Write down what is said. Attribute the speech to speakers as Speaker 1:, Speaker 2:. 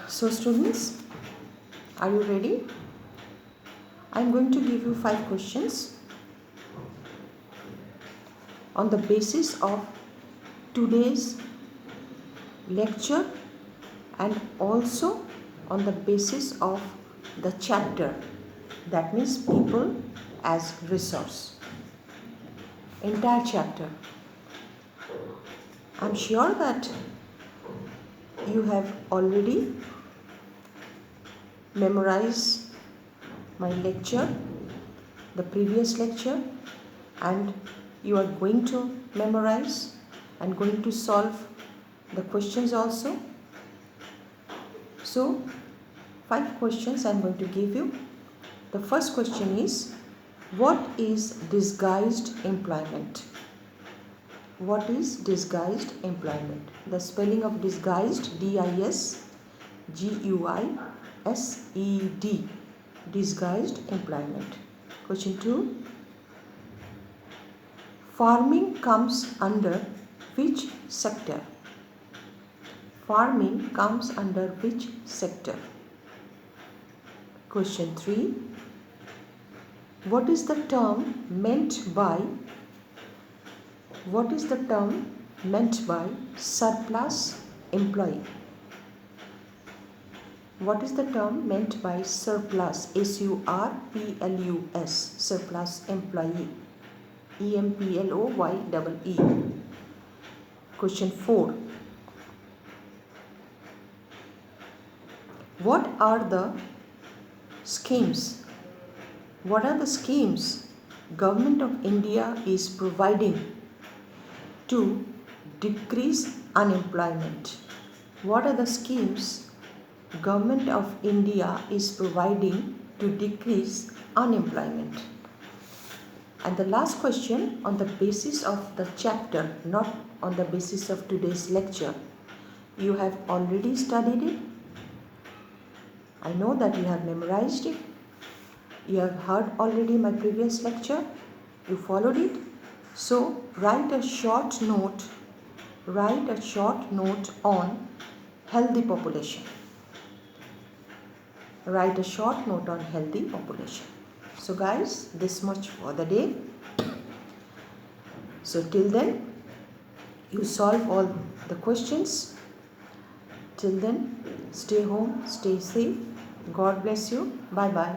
Speaker 1: So students, are you ready? I am going to give you 5 questions on the basis of today's lecture and also on the basis of the chapter, that means people as resource. Entire chapter. I am sure that you have already memorized my lecture, the previous lecture, and you are going to memorize and going to solve the questions also. So 5 questions I am going to give you. The first question is, what is disguised employment? What is disguised employment? The spelling of disguised, D-I-S-G-U-I-S-E-D, disguised employment. Question 2. Farming comes under which sector? Farming comes under which sector? Question 3. What is the term meant by surplus employee? What is the term meant by surplus? S-U-R-P-L-U-S, surplus employee. E-M-P-L-O-Y-E-E. Question 4. What are the schemes? What are the schemes Government of India is providing to decrease unemployment? What are the schemes Government of India is providing to decrease unemployment? And the last question, on the basis of the chapter, not on the basis of today's lecture. You have already studied it. I know that you have memorized it. You have heard already my previous lecture. You followed it. So write a short note on healthy population. Write a short note on healthy population. So guys, this much for the day. So till then, you solve all the questions. Till then, stay home, stay safe. God bless you. Bye bye.